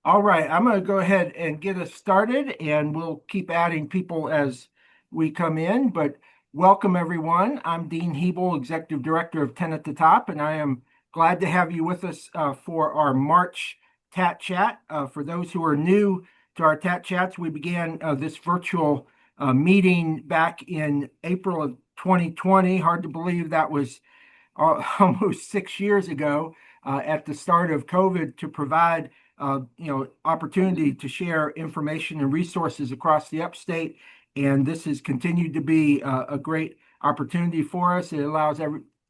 All right, I'm going to go ahead and get us started, and we'll keep adding people as we come in. But welcome, everyone. I'm Dean Hebel, Executive Director of 10 at the Top, and I am glad to have you with us for our March TAT Chat. For those who are new to our TAT Chats, we began this virtual meeting back in April of 2020. Hard to believe that was almost 6 years ago at the start of COVID to provide opportunity to share information and resources across the upstate. And this has continued to be a great opportunity for us. It allows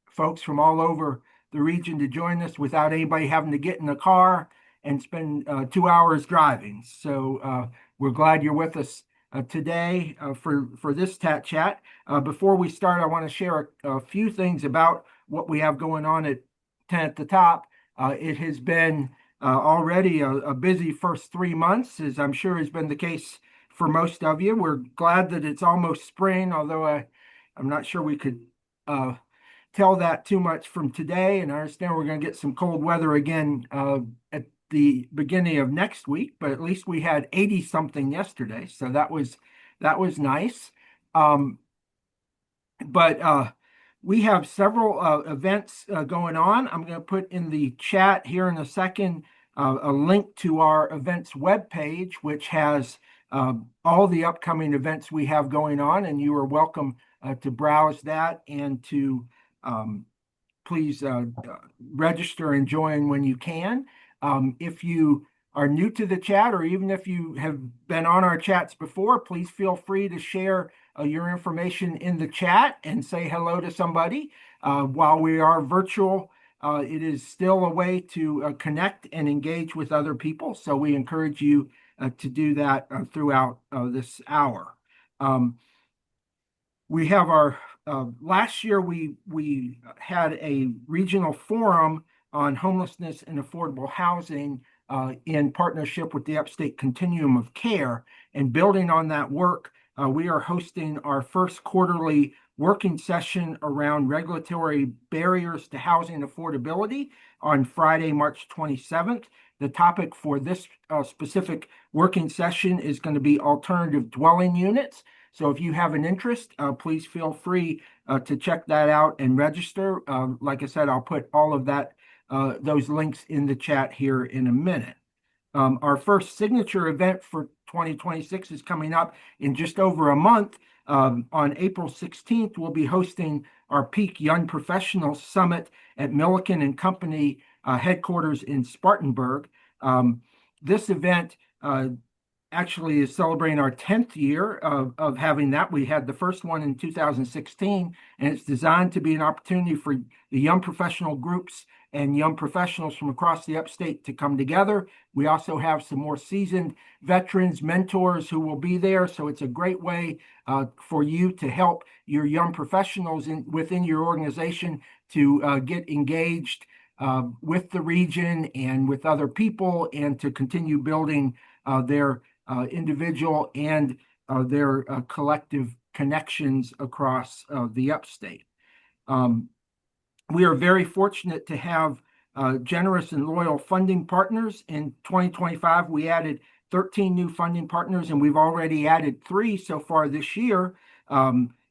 folks from all over the region to join us without anybody having to get in a car and spend 2 hours driving. So we're glad you're with us today for this TAT Chat. Before we start, I want to share a few things about what we have going on at 10 at the Top. It has been already a busy first 3 months, as I'm sure has been the case for most of you. We're glad that it's almost spring, although I'm not sure we could tell that too much from today. And I understand we're going to get some cold weather again at the beginning of next week, but at least we had 80 something yesterday, so that was nice. Um, but we have several events going on. I'm going to put in the chat here in a second a link to our events webpage, which has all the upcoming events we have going on, and you are welcome to browse that and to please register and join when you can. If you are new to the chat, or even if you have been on our chats before, please feel free to share your information in the chat and say hello to somebody. While we are virtual, it is still a way to connect and engage with other people. So we encourage you to do that throughout this hour. We have our last year we had a regional forum on homelessness and affordable housing in partnership with the Upstate Continuum of Care. And building on that work, we are hosting our first quarterly working session around regulatory barriers to housing affordability on Friday, March 27th. The topic for this specific working session is going to be alternative dwelling units. So if you have an interest, please feel free to check that out and register. Like I said, I'll put all of those links in the chat here in a minute. Our first signature event for 2026 is coming up in just over a month. On April 16th, we'll be hosting our Peak Young Professionals Summit at Milliken and Company headquarters in Spartanburg. This event actually is celebrating our 10th year of having that. We had the first one in 2016, and it's designed to be an opportunity for the young professional groups and young professionals from across the upstate to come together. We also have some more seasoned veterans, mentors who will be there. So it's a great way for you to help your young professionals within your organization to get engaged with the region and with other people, and to continue building their individual and their collective connections across the upstate. We are very fortunate to have generous and loyal funding partners. In 2025, we added 13 new funding partners, and we've already added 3 so far this year,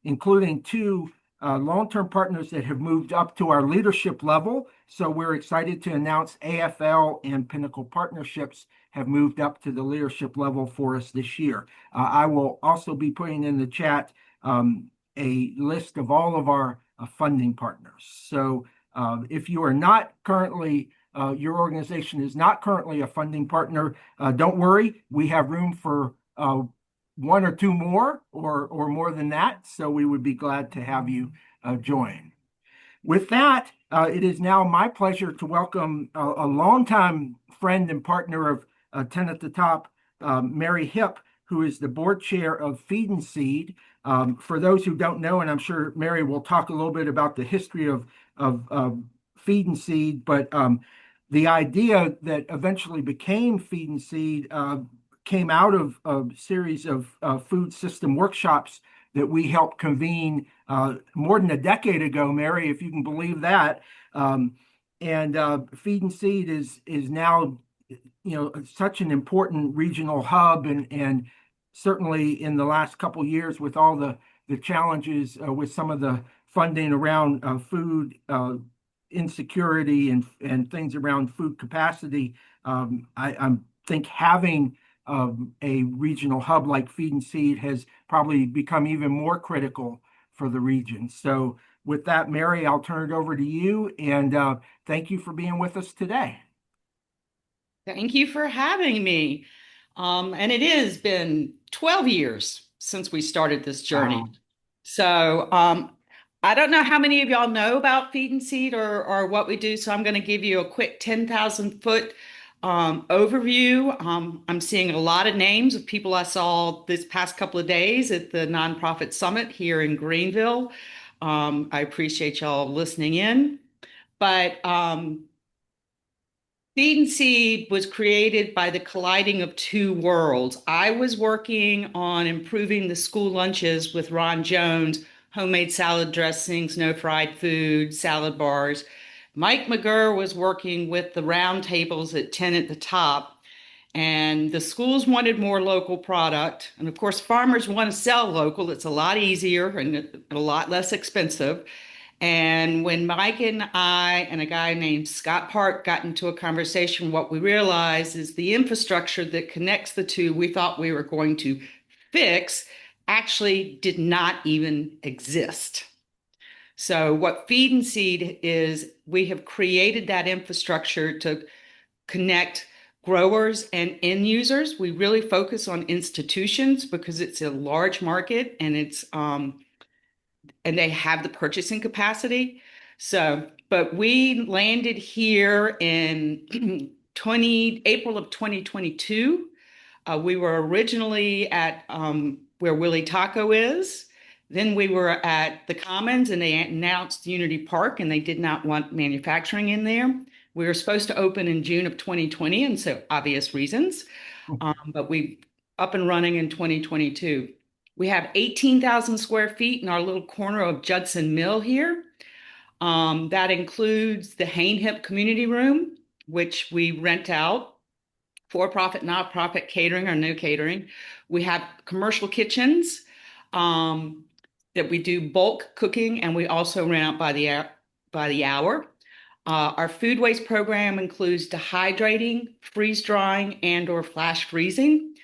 including 2 long-term partners that have moved up to our leadership level. So we're excited to announce AFL and Pinnacle Partnerships have moved up to the leadership level for us this year. I will also be putting in the chat a list of all of our funding partners. So if you are not currently, your organization is not currently a funding partner, don't worry. We have room for 1 or 2 more, or more than that. So we would be glad to have you join. With that, it is now my pleasure to welcome a longtime friend and partner of 10 at the Top, Mary Hipp, who is the board chair of Feed and Seed. For those who don't know, and I'm sure Mary will talk a little bit about the history of Feed and Seed, but the idea that eventually became Feed and Seed came out of a series of food system workshops that we helped convene more than a decade ago, Mary, if you can believe that. And Feed and Seed is now such an important regional hub, and certainly in the last couple years with all the challenges with some of the funding around food insecurity and things around food capacity. I think having a regional hub like Feed and Seed has probably become even more critical for the region. So with that, Mary, I'll turn it over to you, and thank you for being with us today. Thank you for having me. And it has been 12 years since we started this journey. Wow. So I don't know how many of y'all know about Feed and Seed or what we do. So I'm going to give you a quick 10,000 foot overview. I'm seeing a lot of names of people I saw this past couple of days at the Nonprofit Summit here in Greenville. I appreciate y'all listening in. But Feed and Seed was created by the colliding of two worlds. I was working on improving the school lunches with Ron Jones, homemade salad dressings, no fried food, salad bars. Mike McGurr was working with the round tables at 10 at the top. And the schools wanted more local product. And of course, farmers want to sell local. It's a lot easier and a lot less expensive. And when Mike and I and a guy named Scott Park got into a conversation, what we realized is the infrastructure that connects the two we thought we were going to fix actually did not even exist. So, what Feed and Seed is, we have created that infrastructure to connect growers and end users. We really focus on institutions because it's a large market and they have the purchasing capacity. So, but we landed here in 20 April of 2022. We were originally at where Willie Taco is. Then we were at the Commons and they announced Unity Park and they did not want manufacturing in there. We were supposed to open in June of 2020, and so obvious reasons, but we up and running in 2022. We have 18,000 square feet in our little corner of Judson Mill here. That includes the Hain Hip Community Room, which we rent out, for-profit, not-profit, catering or no catering. We have commercial kitchens that we do bulk cooking, and we also rent out by the hour. Our food waste program includes dehydrating, freeze drying, and or flash freezing.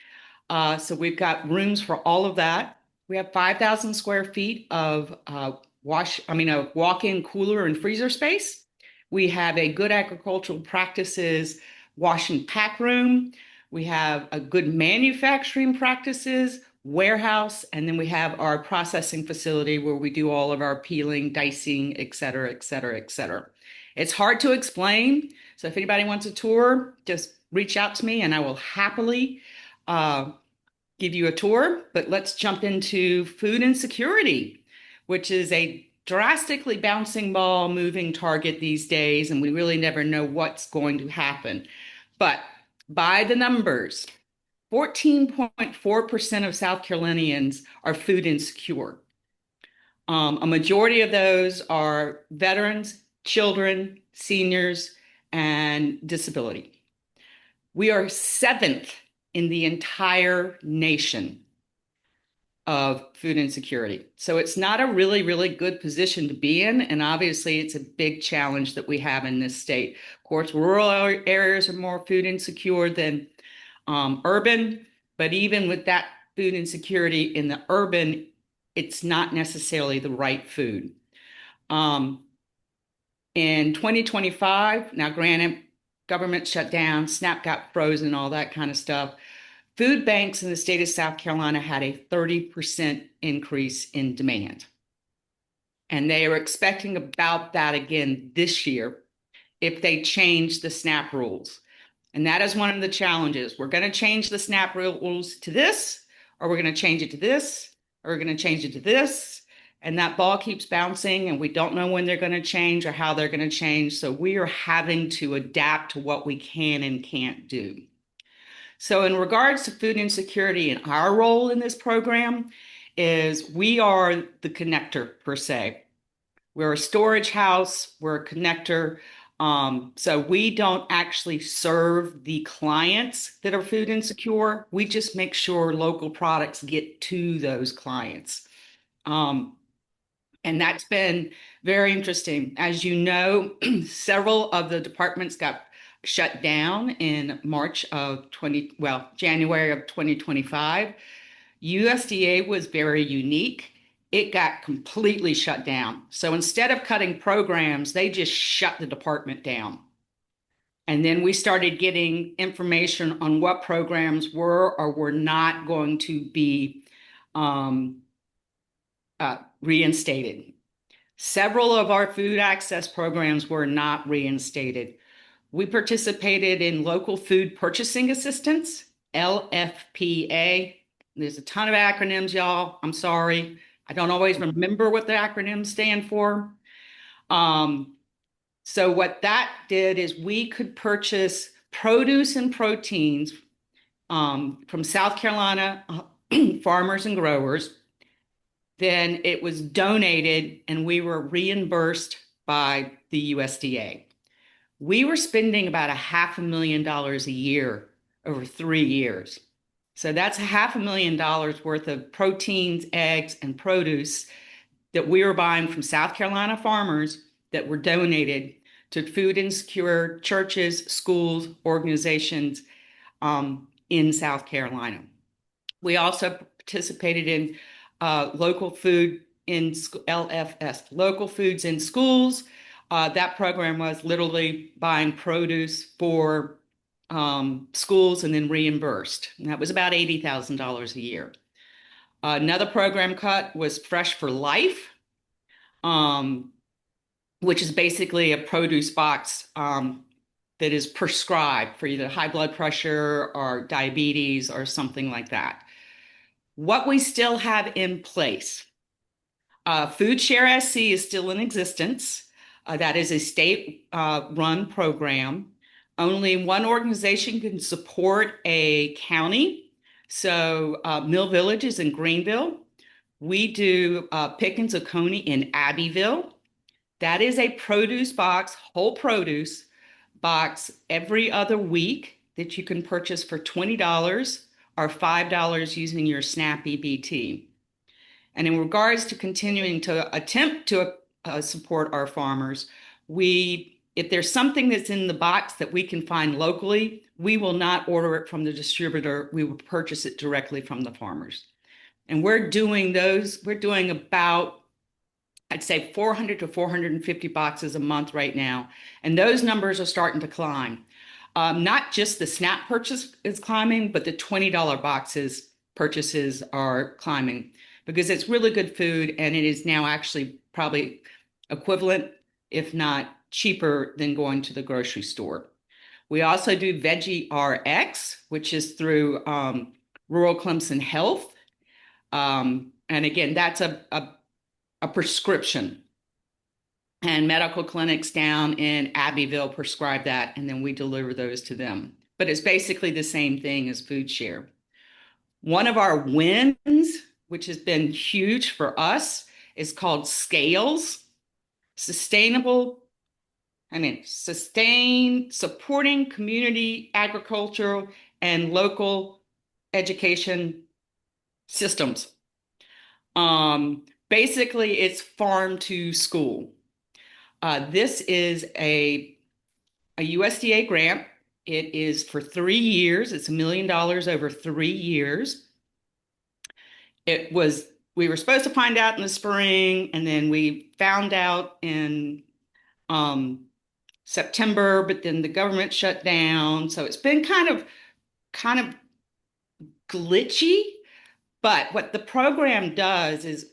So we've got rooms for all of that. We have 5,000 square feet of a walk-in cooler and freezer space. We have a good agricultural practices wash and pack room. We have a good manufacturing practices warehouse, and then we have our processing facility where we do all of our peeling, dicing, et cetera, et cetera, et cetera. It's hard to explain. So if anybody wants a tour, just reach out to me and I will happily give you a tour. But let's jump into food insecurity, which is a drastically bouncing ball moving target these days, and we really never know what's going to happen. But by the numbers, 14.4% of South Carolinians are food insecure. A majority of those are veterans, children, seniors, and disability. We are seventh in the entire nation of food insecurity. So it's not a really, really good position to be in. And obviously, it's a big challenge that we have in this state. Of course, rural areas are more food insecure than urban, but even with that food insecurity in the urban, it's not necessarily the right food. In 2025, now granted, government shut down, SNAP got frozen, all that kind of stuff. Food banks in the state of South Carolina had a 30% increase in demand. And they are expecting about that again this year if they change the SNAP rules. And that is one of the challenges. We're going to change the SNAP rules to this, or we're going to change it to this, or we're going to change it to this. And that ball keeps bouncing, and we don't know when they're going to change or how they're going to change. So we are having to adapt to what we can and can't do. So in regards to food insecurity and our role in this program is we are the connector per se. We're a storage house, we're a connector. So we don't actually serve the clients that are food insecure. We just make sure local products get to those clients. Um, and that's been very interesting. As you know, several of the departments got shut down in January of 2025. USDA was very unique. It got completely shut down. So instead of cutting programs, they just shut the department down. And then we started getting information on what programs were or were not going to be um, reinstated. Several of our food access programs were not reinstated. We participated in local food purchasing assistance, LFPA. There's a ton of acronyms, y'all. I'm sorry. I don't always remember what the acronyms stand for. Um, so what that did is we could purchase produce and proteins from South Carolina farmers and growers. Then it was donated and we were reimbursed by the USDA. We were spending about $500,000 a year over 3 years. So that's $500,000 worth of proteins, eggs, and produce that we were buying from South Carolina farmers that were donated to food insecure churches, schools, organizations in South Carolina. We also participated in local food in LFS, local foods in schools. That program was literally buying produce for schools and then reimbursed. And that was about $80,000 a year. Another program cut was Fresh for Life, um, which is basically a produce box that is prescribed for either high blood pressure or diabetes or something like that. What we still have in place, Food Share SC is still in existence. That is a state-run program. Only one organization can support a county. So Mill Village is in Greenville. We do Pickens Oconee in Abbeville. That is a produce box, whole produce box every other week that you can purchase for $20 or $5 using your SNAP EBT. And in regards to continuing to attempt to support our farmers, if there's something that's in the box that we can find locally, we will not order it from the distributor. We will purchase it directly from the farmers. And we're doing about, I'd say 400 to 450 boxes a month right now. And those numbers are starting to climb. Not just the SNAP purchase is climbing, but the $20 boxes purchases are climbing because it's really good food and it is now actually probably equivalent, if not cheaper than going to the grocery store. We also do Veggie RX, which is through Rural Clemson Health. And again, that's a prescription. And medical clinics down in Abbeville prescribe that, and then we deliver those to them. But it's basically the same thing as Food Share. One of our wins, which has been huge for us, is called Scales, supporting community agricultural and local education systems. Basically, it's farm to school. This is a USDA grant. It is for 3 years. It's $1 million over 3 years. We were supposed to find out in the spring, and then we found out in September, but then the government shut down. So it's been kind of glitchy. But what the program does is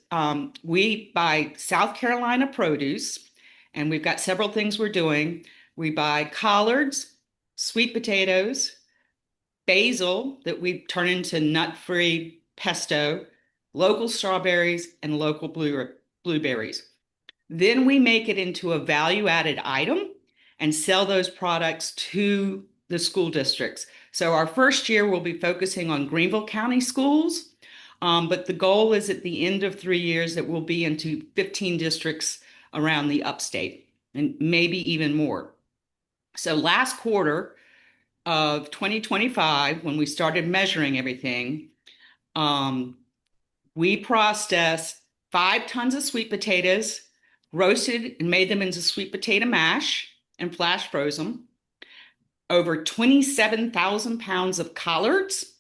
we buy South Carolina produce, and we've got several things we're doing. We buy collards, sweet potatoes, basil that we turn into nut-free pesto, local strawberries, and local blueberries. Then we make it into a value-added item and sell those products to the school districts. So our first year we'll be focusing on Greenville County schools, but the goal is at the end of 3 years that we'll be into 15 districts around the upstate and maybe even more. So last quarter of 2025, when we started measuring everything, um, we processed 5 tons of sweet potatoes, roasted and made them into sweet potato mash and flash froze them, over 27,000 pounds of collards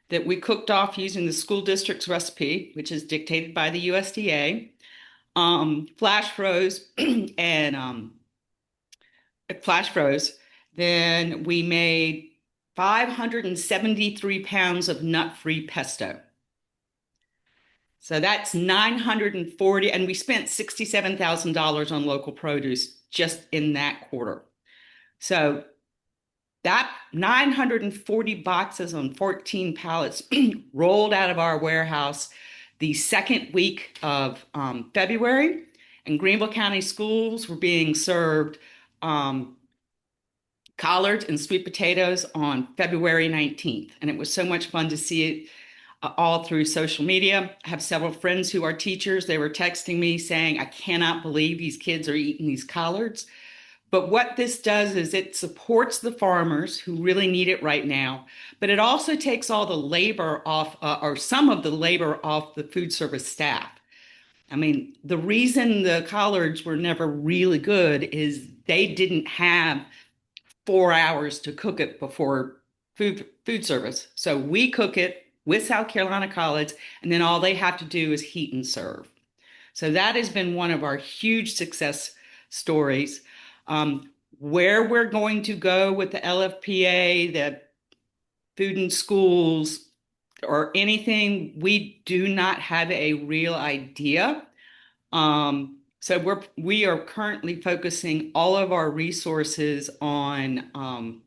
that we cooked off using the school district's recipe, which is dictated by the USDA, flash froze and flash froze. Then we made 573 pounds of nut-free pesto. So that's 940, and we spent $67,000 on local produce just in that quarter. So that 940 boxes on 14 pallets rolled out of our warehouse the second week of February, and Greenville County schools were being served collards and sweet potatoes on February 19th. And it was so much fun to see it all through social media. I have several friends who are teachers. They were texting me saying, I cannot believe these kids are eating these collards. But what this does is it supports the farmers who really need it right now, but it also takes all the labor off, or some of the labor off the food service staff. I mean, the reason the collards were never really good is they didn't have 4 hours to cook it before food service. So we cook it with South Carolina collards, and then all they have to do is heat and serve. So that has been one of our huge success stories. Where we're going to go with the LFPA, the food in schools, or anything, we do not have a real idea. So we are currently focusing all of our resources on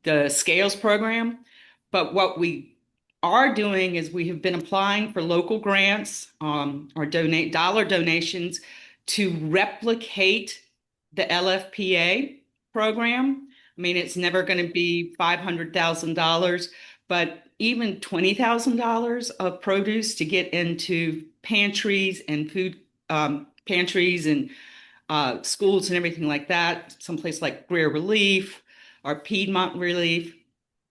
the scales program. But what we are doing is we have been applying for local grants or donate dollar donations to replicate the LFPA program. I mean, it's never going to be $500,000, but even $20,000 of produce to get into pantries and food pantries and schools and everything like that, someplace like Greer Relief or Piedmont Relief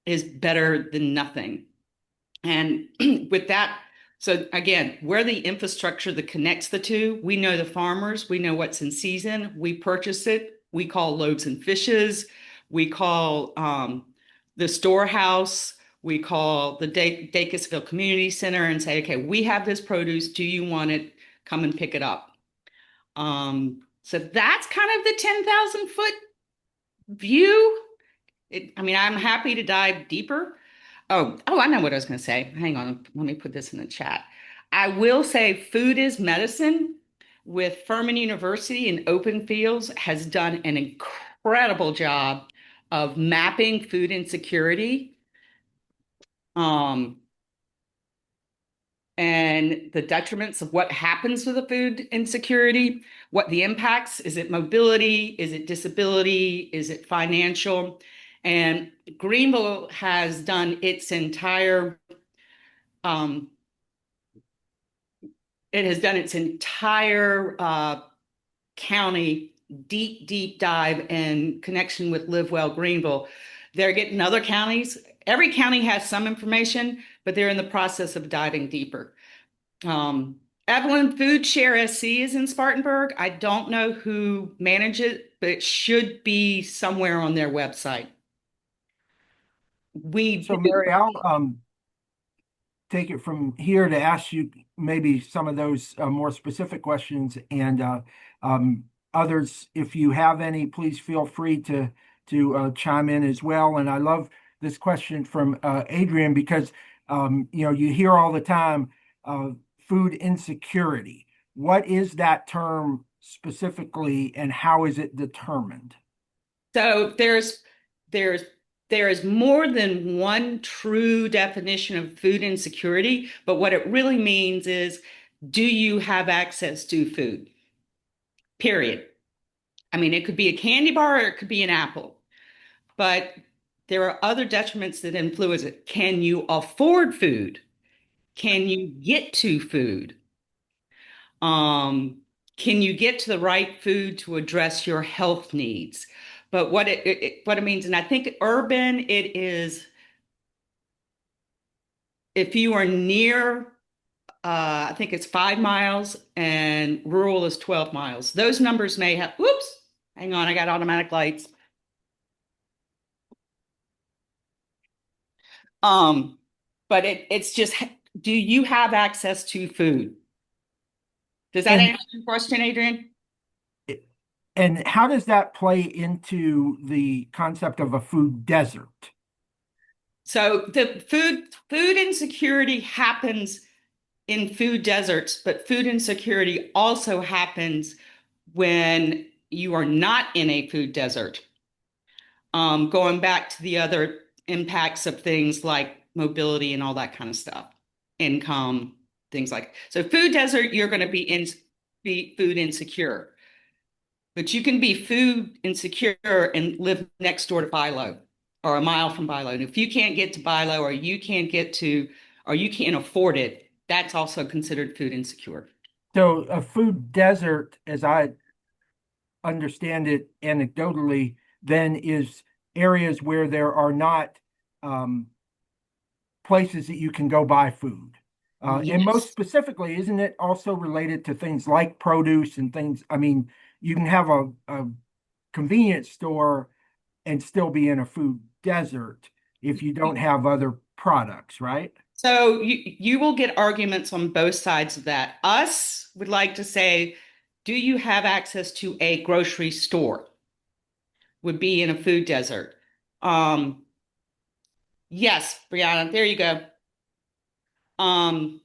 is better than nothing. And with that, so again, we're the infrastructure that connects the two. We know the farmers, we know what's in season, we purchase it, we call loaves and fishes, we call the storehouse, we call the Dacusville Community Center and say, okay, we have this produce. Do you want it? Come and pick it up. So that's kind of the 10,000 foot view. I mean, I'm happy to dive deeper. Oh, I know what I was going to say. Hang on, let me put this in the chat. I will say food is medicine with Furman University and Open Fields has done an incredible job of mapping food insecurity. And the detriments of what happens with the food insecurity, what the impacts, is it mobility, is it disability, is it financial? And Greenville has done its entire um, it has done its entire county deep dive in connection with Live Well Greenville. They're getting other counties. Every county has some information, but they're in the process of diving deeper. Evelyn Food Share SC is in Spartanburg. I don't know who manages it, but it should be somewhere on their website. We So do. Mary, I'll take it from here to ask you maybe some of those more specific questions, and others, if you have any, please feel free to chime in as well. And I love this question from Adrian because you hear all the time food insecurity. What is that term specifically, and how is it determined? So there's there is more than one true definition of food insecurity, but what it really means is, do you have access to food? Period. I mean, it could be a candy bar or it could be an apple, but there are other detriments that influence it. Can you afford food? Can you get to food? Um, can you get to the right food to address your health needs? But what it means, and I think urban, it is if you are near, I think it's 5 miles, and rural is 12 miles. Those numbers may have, whoops, hang on, I got automatic lights. Um, but it's just, do you have access to food? Does that And answer your question, Adrian? and how does that play into the concept of a food desert? So the food insecurity happens in food deserts, but food insecurity also happens when you are not in a food desert. Going back to the other impacts of things like mobility and all that kind of stuff, income, things like so. Food desert, you're going to be food insecure, but you can be food insecure and live next door to Bilo or a mile from Bilo. And if you can't get to Bilo or you can't afford it, that's also considered food insecure. So a food desert, as I understand it anecdotally, then is areas where there are not um, places that you can go buy food. And most Yes. specifically, isn't it also related to things like produce and things? I mean, you can have a convenience store and still be in a food desert if you don't have other products, right? So you will get arguments on both sides of that. Us would like to say, do you have access to a grocery store? Would be in a food desert. Um, yes, Brianna, there you go. Um,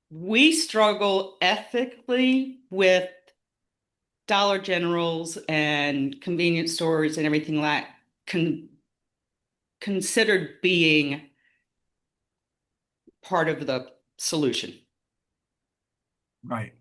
we struggle ethically with Dollar Generals and convenience stores and everything like considered being part of the solution. Right.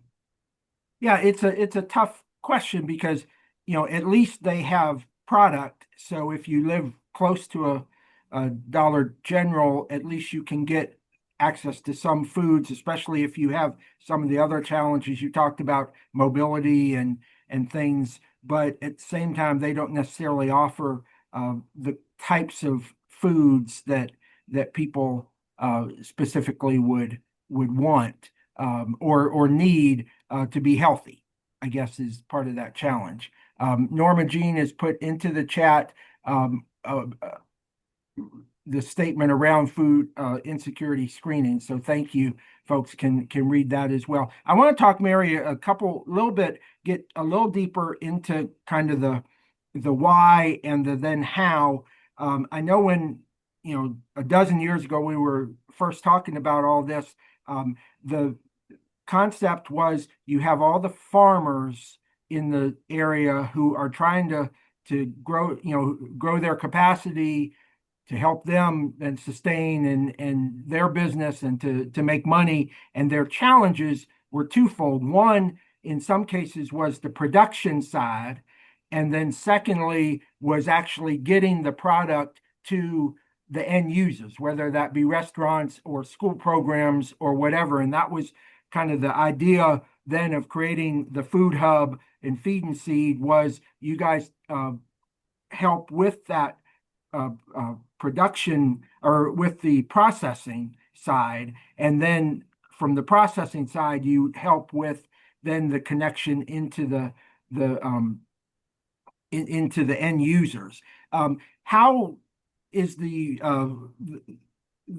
Yeah, it's a tough question because, at least they have product. So if you live close to a Dollar General, at least you can get access to some foods, especially if you have some of the other challenges you talked about, mobility and things. But at the same time, they don't necessarily offer the types of foods that people specifically would want or need to be healthy, I guess is part of that challenge. Norma Jean has put into the chat the statement around food insecurity screening. So thank you, folks can read that as well. I want to talk, Mary, little bit, get a little deeper into kind of the why and the then how. I know when a dozen years ago we were first talking about all this. The concept was you have all the farmers in the area who are trying to grow their capacity to help them and sustain and their business and to make money. And their challenges were twofold. One, in some cases, was the production side, and then secondly was actually getting the product to the end users, whether that be restaurants or school programs or whatever. And that was kind of the idea then of creating the food hub and feed and seed was you guys help with that production or with the processing side. And then from the processing side, you help with then the connection into into the end users. How is the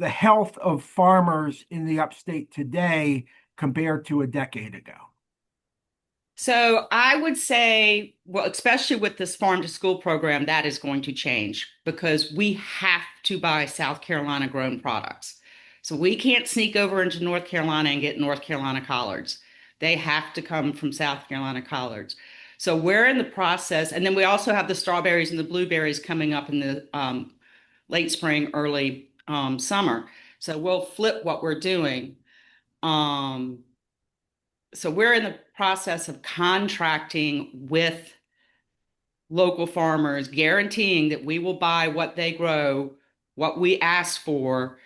health of farmers in the upstate today compared to a decade ago? So I would say, well, especially with this farm to school program, that is going to change because we have to buy South Carolina grown products. So we can't sneak over into North Carolina and get North Carolina collards. They have to come from South Carolina collards. So we're in the process, and then we also have the strawberries and the blueberries coming up in the late spring, early summer. So we'll flip what we're doing. Um, so we're in the process of contracting with local farmers, guaranteeing that we will buy what they grow, what we ask for.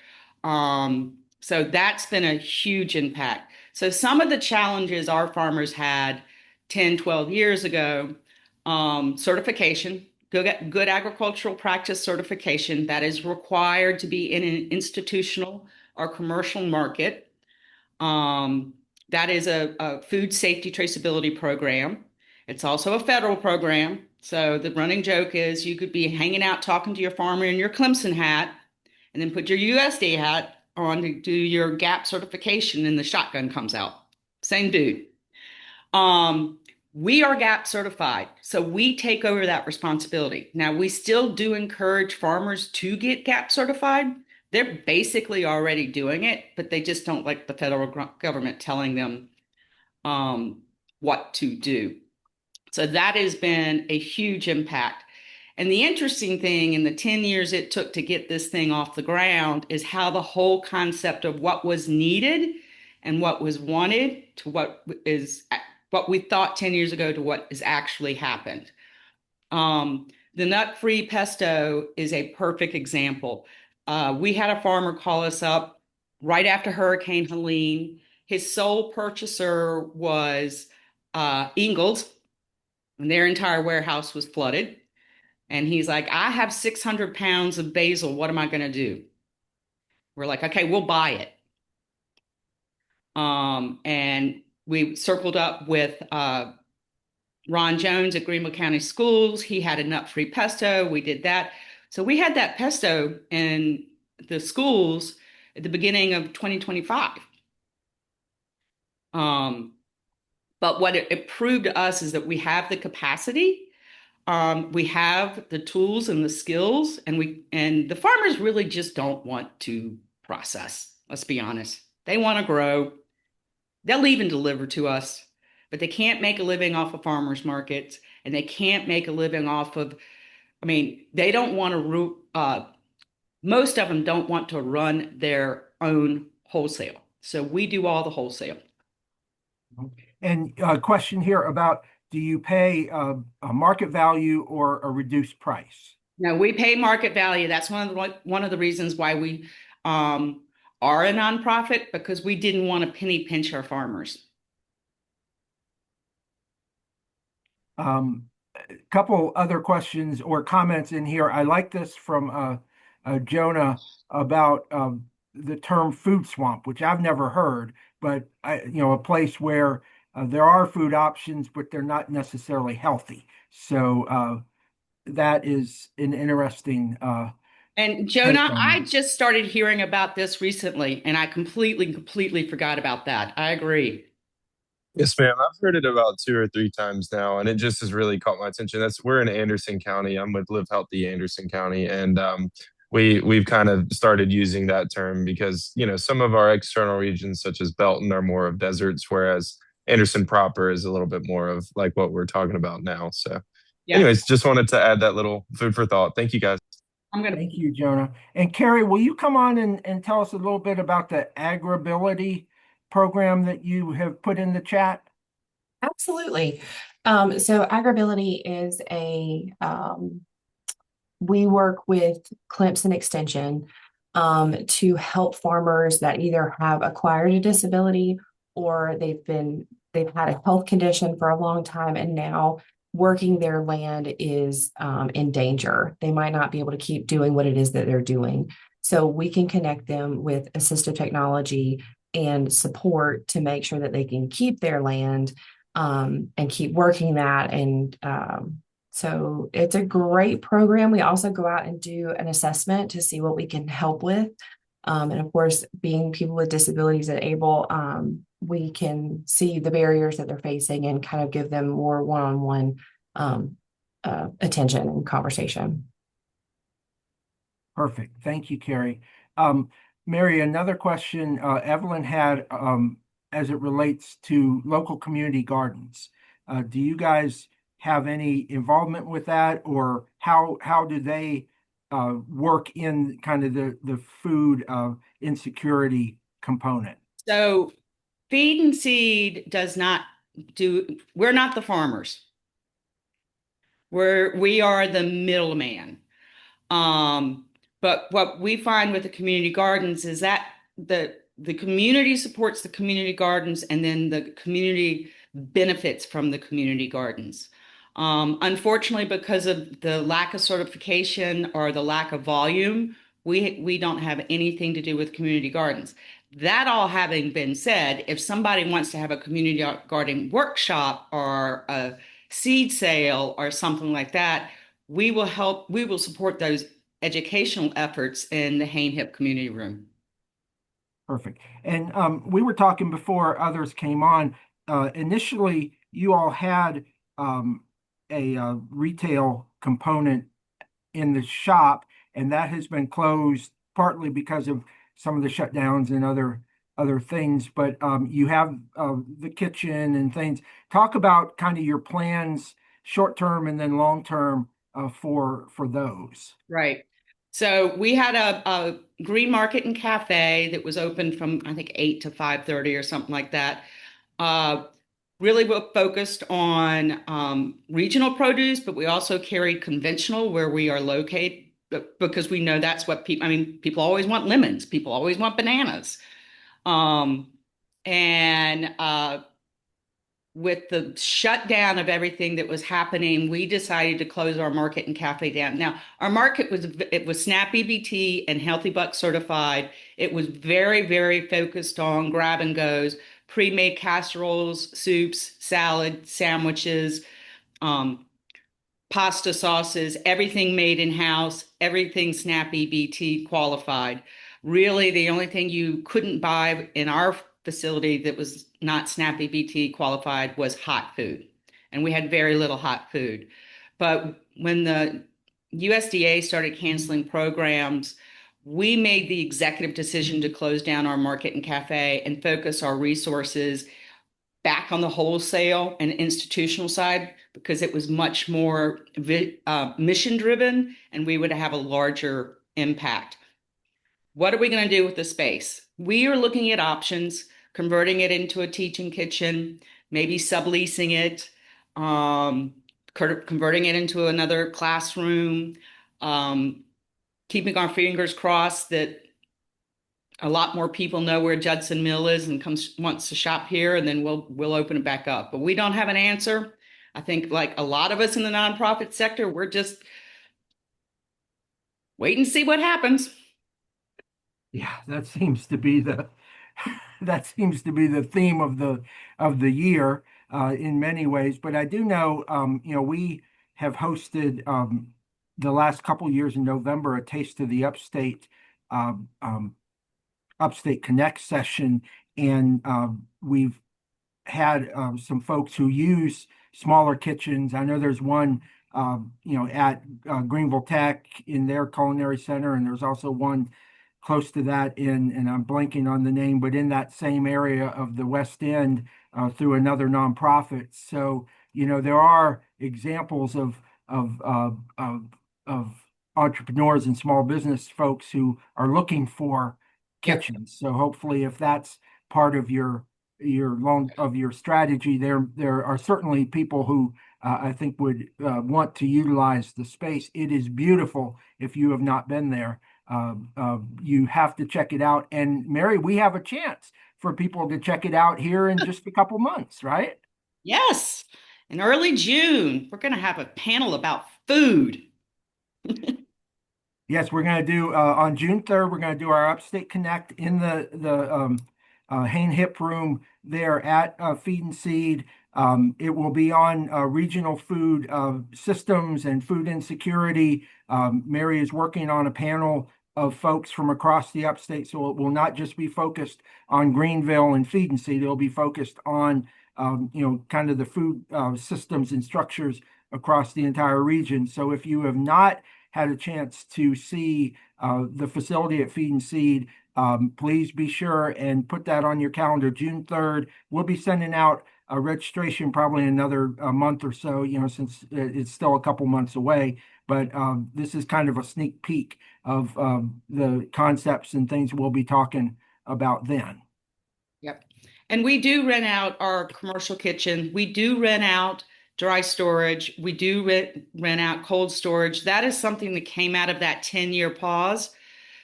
So that's been a huge impact. So some of the challenges our farmers had 10, 12 years ago certification, good agricultural practice certification that is required to be in an institutional or commercial market. Um, that is a food safety traceability program. It's also a federal program. So the running joke is you could be hanging out talking to your farmer in your Clemson hat and then put your USD hat on to do your GAP certification and the shotgun comes out. Same dude. Um, we are GAP certified, so we take over that responsibility. Now, we still do encourage farmers to get GAP certified. They're basically already doing it, but they just don't like the federal government telling them um, what to do. So that has been a huge impact. And the interesting thing in the 10 years it took to get this thing off the ground is how the whole concept of what was needed and what was wanted to what we thought 10 years ago to what has actually happened. The nut-free pesto is a perfect example. We had a farmer call us up right after Hurricane Helene. His sole purchaser was Ingalls, and their entire warehouse was flooded. And he's like, I have 600 pounds of basil. What am I going to do? We're like, okay, we'll buy it. And we circled up with Ron Jones at Greenville County Schools. He had a nut-free pesto. We did that. So we had that pesto in the schools at the beginning of 2025. Um, but what it proved to us is that we have the capacity, we have the tools and the skills, and the farmers really just don't want to process. Let's be honest. They want to grow. They'll even deliver to us, but they can't make a living off of farmers markets, and they can't make a living off of. I mean, they don't want to. Most of them don't want to run their own wholesale, so we do all the wholesale. And a question here about, do you pay a market value or a reduced price? No, we pay market value. That's one of the reasons why we um, are a nonprofit because we didn't want to penny pinch our farmers. Um, a couple other questions or comments in here. I like this from Jonah about the term food swamp, which I've never heard, but a place where there are food options, but they're not necessarily healthy. So that is an interesting And take Jonah, on I that. just started hearing about this recently, and I completely forgot about that. I agree. Yes, ma'am. I've heard it about two or three times now, and it just has really caught my attention. We're in Anderson County. I'm with Live Healthy Anderson County, and we've kind of started using that term because some of our external regions, such as Belton, are more of deserts, whereas Anderson proper is a little bit more of like what we're talking about now. So, Yeah, anyways, just wanted to add that little food for thought. Thank you, guys. I'm gonna. Thank you, Jonah. And Carrie, will you come on and tell us a little bit about the agribility program that you have put in the chat? Absolutely. So agribility is we work with Clemson Extension to help farmers that either have acquired a disability or they've had a health condition for a long time and now working their land is in danger. They might not be able to keep doing what it is that they're doing. So we can connect them with assistive technology and support to make sure that they can keep their land and keep working that. And so it's a great program. We also go out and do an assessment to see what we can help with. And of course, being people with disabilities and able, we can see the barriers that they're facing and kind of give them more one-on-one attention and conversation. Perfect. Thank you, Carrie. Um, Mary, another question Evelyn had as it relates to local community gardens. Do you guys have any involvement with that, or how do they work in kind of the food insecurity component? So, feed and seed does not do. We're not the farmers. We are the middleman. Um, but what we find with the community gardens is that the community supports the community gardens and then the community benefits from the community gardens. Unfortunately, because of the lack of certification or the lack of volume, we don't have anything to do with community gardens. That all having been said, if somebody wants to have a community garden workshop or a seed sale or something like that, we will support those educational efforts in the Hain Hip Community Room. Perfect. And we were talking before others came on. Initially, you all had a retail component in the shop, and that has been closed partly because of some of the shutdowns and other things. But you have the kitchen and things. Talk about kind of your plans, short term and then long term, for those. Right. So we had a green market and cafe that was open from I think 8 to 5:30 or something like that. Uh, Really focused on regional produce, but we also carried conventional where we are located because we know that's what people, I mean, people always want lemons, people always want bananas. Um, and with the shutdown of everything that was happening, we decided to close our market and cafe down. Now, our market was SNAP EBT and Healthy Buck certified. It was very, very focused on grab and goes, pre-made casseroles, soups, salad, sandwiches, um, pasta sauces, everything made in-house, everything SNAP EBT qualified. Really, the only thing you couldn't buy in our facility that was not SNAP EBT qualified was hot food. And we had very little hot food. But when the USDA started canceling programs, we made the executive decision to close down our market and cafe and focus our resources back on the wholesale and institutional side because it was much more mission driven and we would have a larger impact. What are we going to do with the space? We are looking at options, converting it into a teaching kitchen, maybe subleasing it, um, converting it into another classroom, um, keeping our fingers crossed that a lot more people know where Judson Mill is and comes wants to shop here, and then we'll open it back up. But we don't have an answer. I think like a lot of us in the nonprofit sector, we're just wait and see what happens. Yeah, that seems to be the that seems to be the theme of the year in many ways. But I do know, we have hosted the last couple years in November a Taste of the Upstate Upstate Connect session, and we've had some folks who use smaller kitchens. I know there's one, at Greenville Tech in their culinary center, and there's also one close to that and I'm blanking on the name, but in that same area of the West End through another nonprofit. So, there are examples of entrepreneurs and small business folks who are looking for Yep. kitchens. So hopefully, if that's part of your strategy, there are certainly people who I think would want to utilize the space. It is beautiful. If you have not been there, you have to check it out. And Mary, we have a chance for people to check it out here in just a couple months, right? Yes. In early June, we're going to have a panel about food. Yes, we're going to do on June 3rd, we're going to do our Upstate Connect in the Hain Hip room there at Feed and Seed. It will be on regional food systems and food insecurity. Mary is working on a panel of folks from across the upstate, so it will not just be focused on Greenville and Feed and Seed. It'll be focused on kind of the food systems and structures across the entire region. So if you have not had a chance to see the facility at Feed and Seed, please be sure and put that on your calendar. June 3rd, we'll be sending out a registration probably in another month or so, since it's still a couple months away. But this is kind of a sneak peek of the concepts and things we'll be talking about then. Yep. And we do rent out our commercial kitchen. We do rent out dry storage. We do rent out cold storage. That is something that came out of that 10-year pause.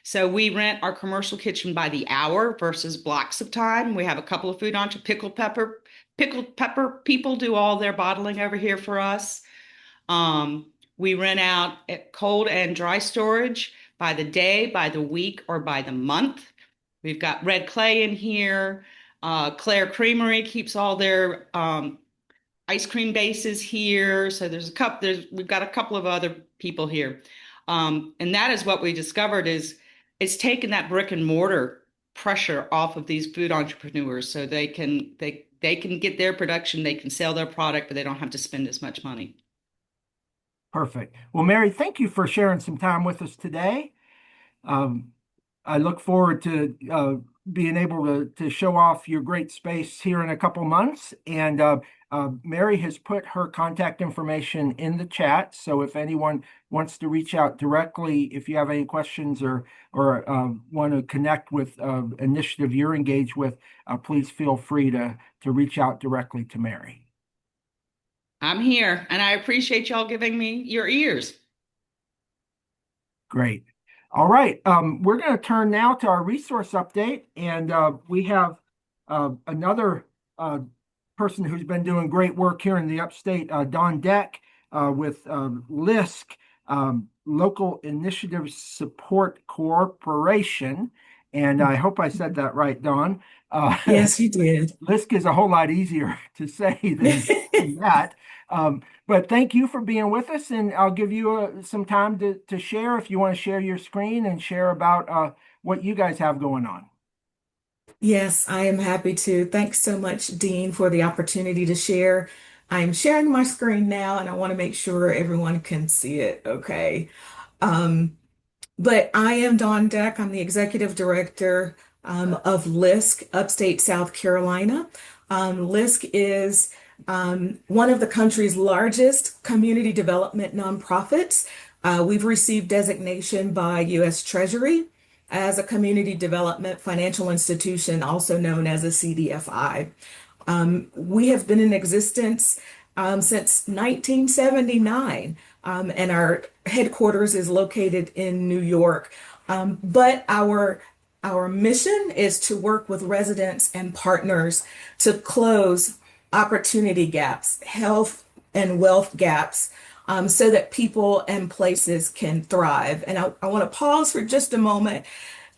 So we rent our commercial kitchen by the hour versus blocks of time. We have a couple of food entre pickled pepper people do all their bottling over here for us. We rent out at cold and dry storage by the day, by the week, or by the month. We've got Red Clay in here. Claire Creamery keeps all their ice cream bases here. So we've got a couple of other people here. And that is what we discovered is it's taken that brick and mortar pressure off of these food entrepreneurs so they can get their production, they can sell their product, but they don't have to spend as much money. Perfect. Well, Mary, thank you for sharing some time with us today. Um, I look forward to being able to show off your great space here in a couple months. And Mary has put her contact information in the chat. So if anyone wants to reach out directly, if you have any questions or want to connect with initiative you're engaged with, please feel free to reach out directly to Mary. I'm here and I appreciate y'all giving me your ears. Great. All right. We're going to turn now to our resource update, and we have another person who's been doing great work here in the upstate, Don Deck, with LISC, Local Initiative Support Corporation. And I hope I said that right, Don. Yes, you did. LISC is a whole lot easier to say than that. But thank you for being with us, and I'll give you some time to share if you want to share your screen and share about what you guys have going on. Yes, I am happy to. Thanks so much, Dean, for the opportunity to share. I'm sharing my screen now, and I want to make sure everyone can see it. Okay. Um, But I am Dawn Deck. I'm the executive director of LISC, Upstate South Carolina. LISC is one of the country's largest community development nonprofits. We've received designation by U.S. Treasury as a community development financial institution, also known as a CDFI. We have been in existence since 1979, and our headquarters is located in New York. But our mission is to work with residents and partners to close opportunity gaps, health and wealth gaps, so that people and places can thrive. And I want to pause for just a moment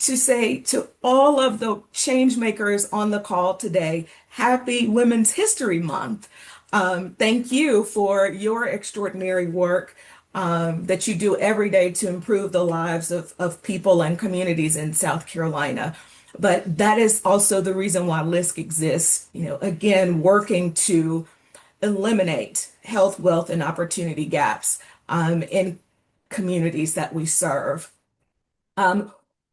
to say to all of the change makers on the call today, happy Women's History Month. Thank you for your extraordinary work that you do every day to improve the lives of people and communities in South Carolina. But that is also the reason why LISC exists, again, working to eliminate health, wealth, and opportunity gaps in communities that we serve.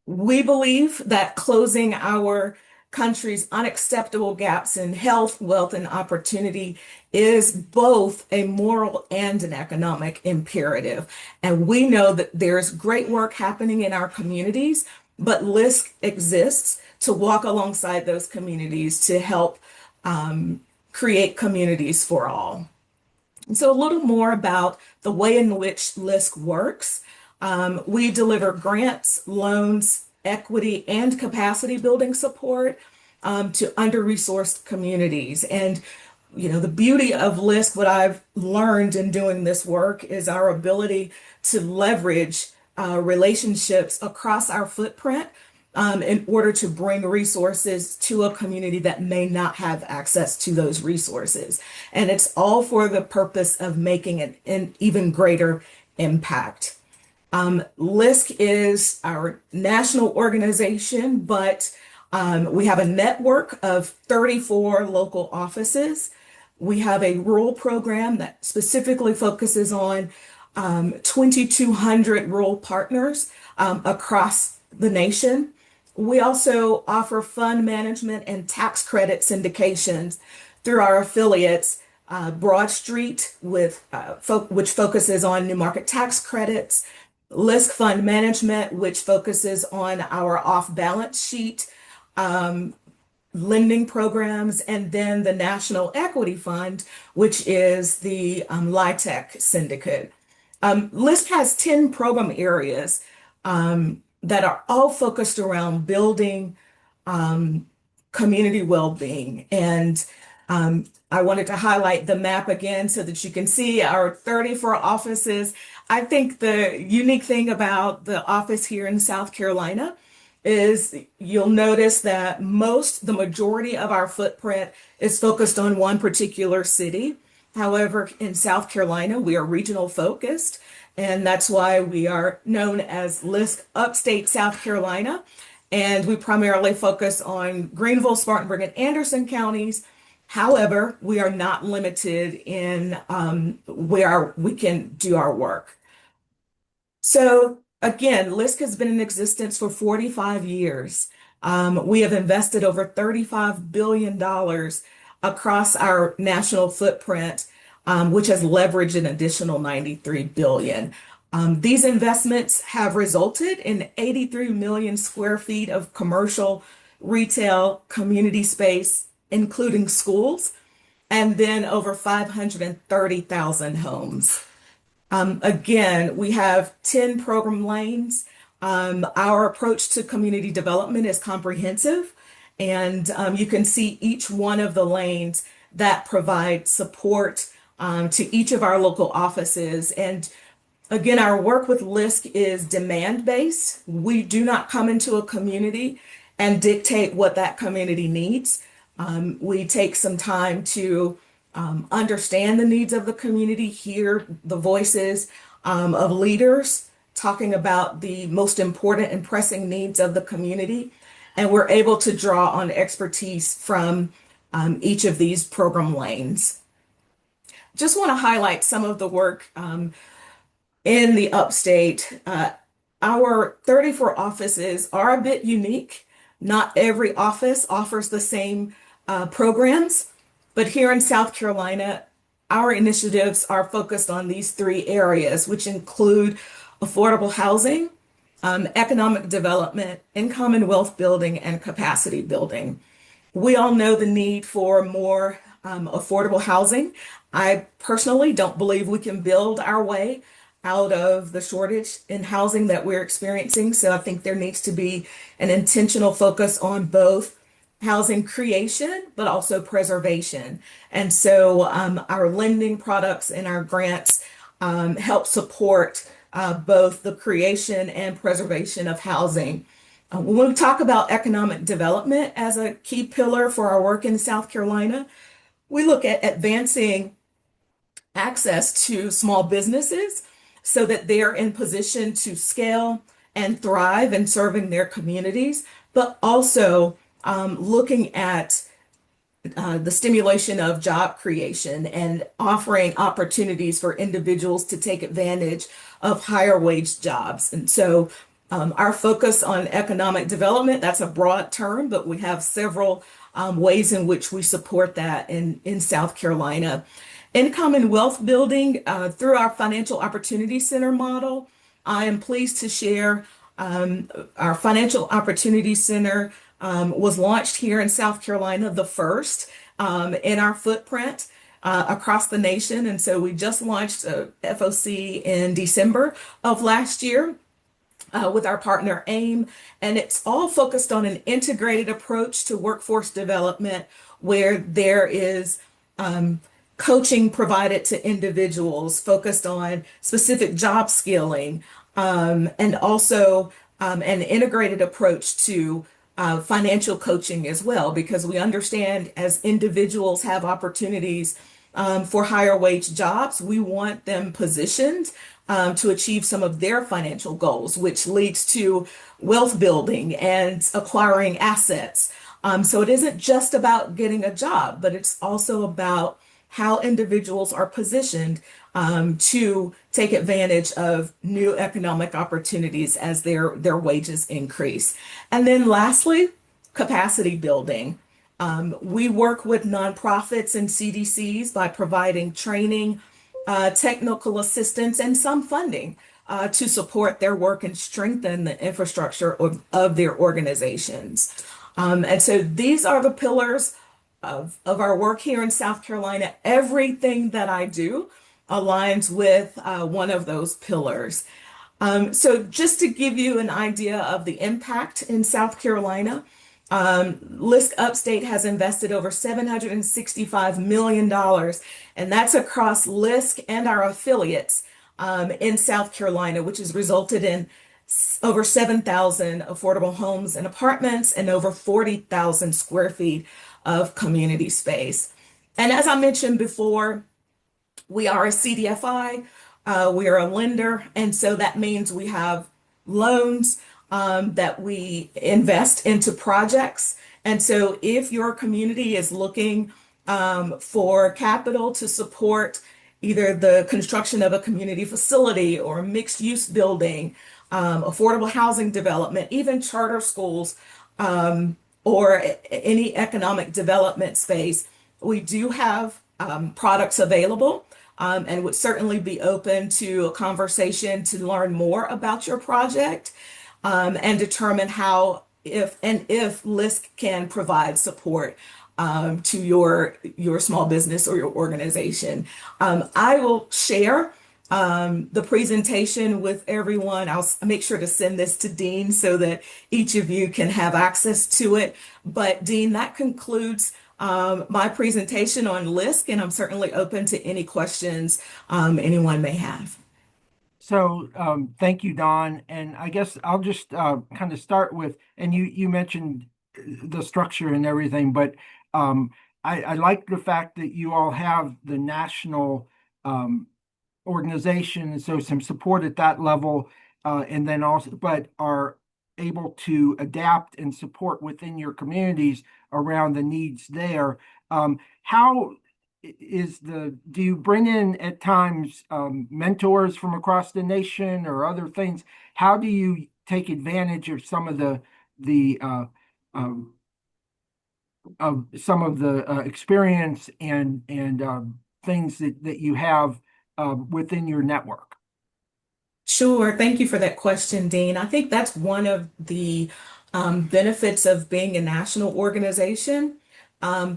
We believe that closing our country's unacceptable gaps in health, wealth, and opportunity is both a moral and an economic imperative. And we know that there's great work happening in our communities, but LISC exists to walk alongside those communities to help create communities for all. And so a little more about the way in which LISC works. We deliver grants, loans, equity, and capacity building support to under-resourced communities. And, the beauty of LISC, what I've learned in doing this work is our ability to leverage relationships across our footprint in order to bring resources to a community that may not have access to those resources. And it's all for the purpose of making an even greater impact. LISC is our national organization, but we have a network of 34 local offices. We have a rural program that specifically focuses on 2,200 rural partners across the nation. We also offer fund management and tax credit syndications through our affiliates, Broad Street, which focuses on new market tax credits, LISC Fund Management, which focuses on our off-balance sheet lending programs, and then the National Equity Fund, which is the LIHTC syndicate. LISC has 10 program areas that are all focused around building community well-being. And I wanted to highlight the map again so that you can see our 34 offices. I think the unique thing about the office here in South Carolina is you'll notice that the majority of our footprint is focused on one particular city. However, in South Carolina, we are regional focused, and that's why we are known as LISC Upstate South Carolina. And we primarily focus on Greenville, Spartanburg, and Anderson counties. However, we are not limited in where we can do our work. So again, LISC has been in existence for 45 years. We have invested over $35 billion across our national footprint, which has leveraged an additional 93 billion. These investments have resulted in 83 million square feet of commercial, retail, community space, including schools, and then over 530,000 homes. Again, we have 10 program lanes. Our approach to community development is comprehensive, and you can see each one of the lanes that provide support to each of our local offices. And again, our work with LISC is demand-based. We do not come into a community and dictate what that community needs. We take some time to understand the needs of the community, hear the voices of leaders talking about the most important and pressing needs of the community. And we're able to draw on expertise from each of these program lanes. Just want to highlight some of the work in the upstate. Our 34 offices are a bit unique. Not every office offers the same programs, but here in South Carolina, our initiatives are focused on these three areas, which include affordable housing, economic development, income and wealth building, and capacity building. We all know the need for more affordable housing. I personally don't believe we can build our way out of the shortage in housing that we're experiencing. So I think there needs to be an intentional focus on both housing creation, but also preservation. And so our lending products and our grants help support both the creation and preservation of housing. When we talk about economic development as a key pillar for our work in South Carolina, we look at advancing access to small businesses so that they're in position to scale and thrive in serving their communities, but also looking at the stimulation of job creation and offering opportunities for individuals to take advantage of higher wage jobs. And so our focus on economic development, that's a broad term, but we have several ways in which we support that in South Carolina. Income and wealth building through our Financial Opportunity Center model. I am pleased to share our Financial Opportunity Center was launched here in South Carolina, the first in our footprint across the nation. And so we just launched a FOC in December of last year with our partner AIM. And it's all focused on an integrated approach to workforce development where there is coaching provided to individuals focused on specific job skilling and also an integrated approach to financial coaching as well, because we understand as individuals have opportunities for higher wage jobs, we want them positioned to achieve some of their financial goals, which leads to wealth building and acquiring assets. So it isn't just about getting a job, but it's also about how individuals are positioned to take advantage of new economic opportunities as their wages increase. And then lastly, capacity building. We work with nonprofits and CDCs by providing training, technical assistance, and some funding to support their work and strengthen the infrastructure of their organizations. And so these are the pillars of our work here in South Carolina. Everything that I do aligns with one of those pillars. So just to give you an idea of the impact in South Carolina, Lisk Upstate has invested over $765 million, and that's across Lisk and our affiliates in South Carolina, which has resulted in over 7,000 affordable homes and apartments and over 40,000 square feet of community space. And as I mentioned before, we are a CDFI, we are a lender, and so that means we have loans that we invest into projects. And so if your community is looking for capital to support either the construction of a community facility or a mixed use building, affordable housing development, even charter schools, or any economic development space, we do have products available, and would certainly be open to a conversation to learn more about your project, and determine how, if Lisk can provide support to your small business or your organization. I will share the presentation with everyone. I'll make sure to send this to Dean so that each of you can have access to it. But Dean, that concludes my presentation on Lisk, and I'm certainly open to any questions anyone may have. So thank you, Don. And I guess I'll just kind of start with, and you mentioned the structure and everything, but I like the fact that you all have the national organization, so some support at that level, and then also, but are able to adapt and support within your communities around the needs there. How do you bring in at times mentors from across the nation or other things? How do you take advantage of some of the um, experience and things that you have within your network? Sure. Thank you for that question, Dean. I think that's one of the benefits of being a national organization.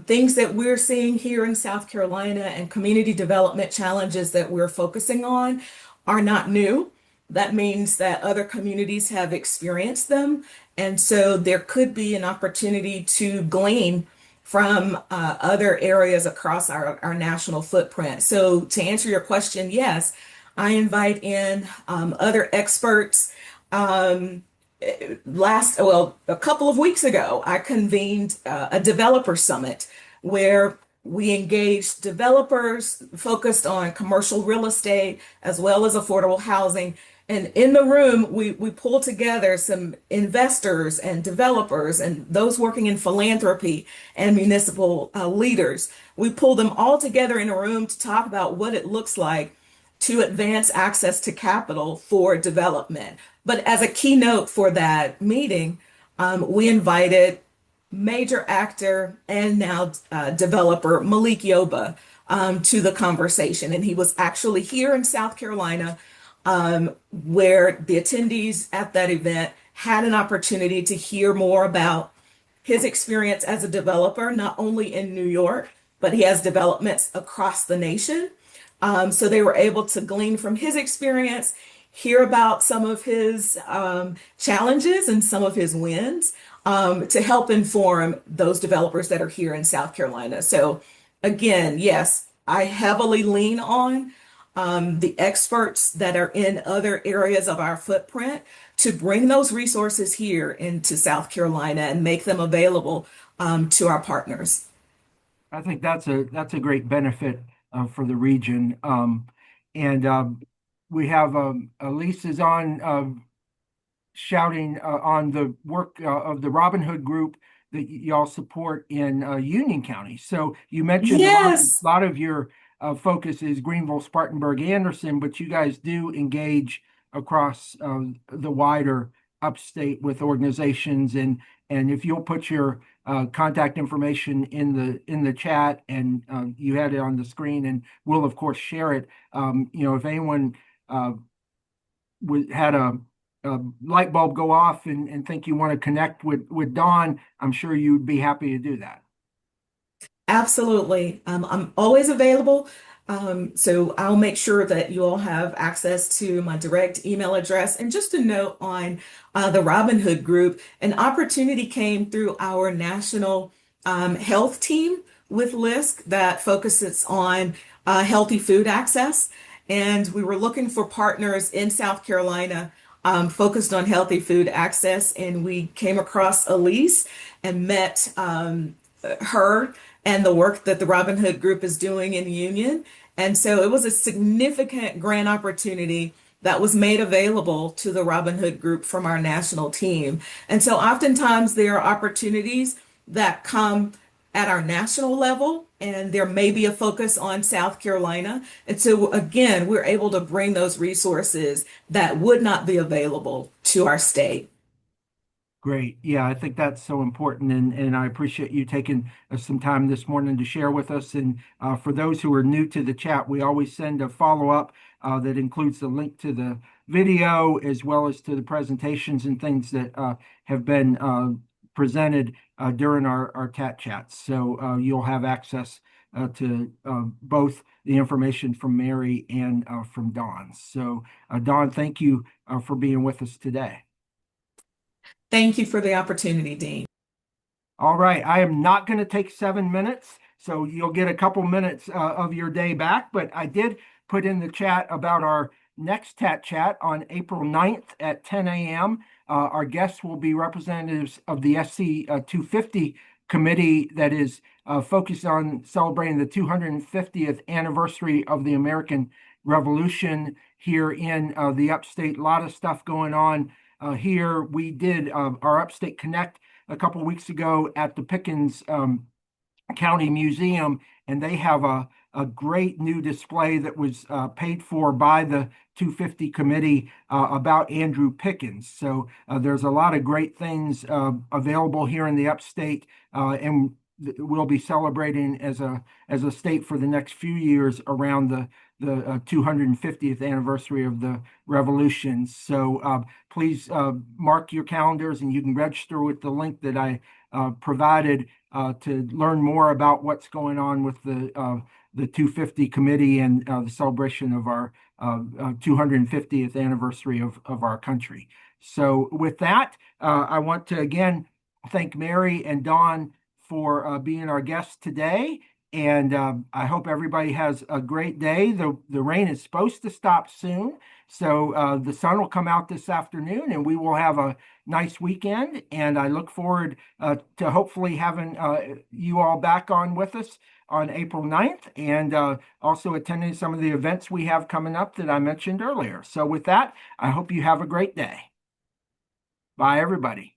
Things that we're seeing here in South Carolina and community development challenges that we're focusing on are not new. That means that other communities have experienced them. And so there could be an opportunity to glean from other areas across our national footprint. So to answer your question, yes, I invite in other experts. Um, a couple of weeks ago, I convened a developer summit where we engaged developers focused on commercial real estate as well as affordable housing. And in the room, we pulled together some investors and developers and those working in philanthropy and municipal leaders. We pulled them all together in a room to talk about what it looks like to advance access to capital for development. But as a keynote for that meeting, we invited major actor and now developer Malik Yoba to the conversation. And he was actually here in South Carolina, where the attendees at that event had an opportunity to hear more about his experience as a developer, not only in New York, but he has developments across the nation. So they were able to glean from his experience, hear about some of his challenges and some of his wins, to help inform those developers that are here in South Carolina. So again, yes, I heavily lean on the experts that are in other areas of our footprint to bring those resources here into South Carolina and make them available to our partners. I think that's a great benefit for the region. And we have Elise is on shouting on the work of the Robin Hood group that y'all support in Union County. So you mentioned Yes. a lot of your focus is Greenville, Spartanburg, Anderson, but you guys do engage across the wider upstate with organizations, and if you'll put your contact information in the chat, and you had it on the screen, and we'll of course share it. If anyone uh, had a light bulb go off and think you want to connect with Dawn, I'm sure you'd be happy to do that. Absolutely. I'm always available. So I'll make sure that you all have access to my direct email address. And just a note on the Robin Hood group, an opportunity came through our national health team with LISC that focuses on healthy food access. And we were looking for partners in South Carolina focused on healthy food access. And we came across Elise and met her and the work that the Robin Hood Group is doing in the Union. And so it was a significant grant opportunity that was made available to the Robin Hood Group from our national team. And so oftentimes there are opportunities that come at our national level, and there may be a focus on South Carolina. And so again, we're able to bring those resources that would not be available to our state. Great. Yeah, I think that's so important, and I appreciate you taking some time this morning to share with us. And for those who are new to the chat, we always send a follow-up that includes the link to the video as well as to the presentations and things that have been presented during our TAT chats. So you'll have access to both the information from Mary and from Dawn. So Dawn, thank you for being with us today. Thank you for the opportunity, Dean. All right, I am not going to take 7 minutes, so you'll get a couple minutes of your day back, but I did put in the chat about our next TAT chat on April 9th at 10 a.m. Our guests will be representatives of the SC 250 committee that is focused on celebrating the 250th anniversary of the American Revolution here in the upstate. A lot of stuff going on here. We did our Upstate Connect a couple weeks ago at the Pickens County Museum, and they have a great new display that was paid for by the 250 committee about Andrew Pickens. So there's a lot of great things available here in the upstate, and we'll be celebrating as a state for the next few years around the 250th anniversary of the revolution. So please mark your calendars, and you can register with the link that I provided to learn more about what's going on with the 250 committee and the celebration of our 250th anniversary of our country. So with that, I want to again thank Mary and Dawn for being our guests today. And I hope everybody has a great day. The rain is supposed to stop soon. So the sun will come out this afternoon and we will have a nice weekend. And I look forward to hopefully having you all back on with us on April 9th and also attending some of the events we have coming up that I mentioned earlier. So with that, I hope you have a great day. Bye, everybody.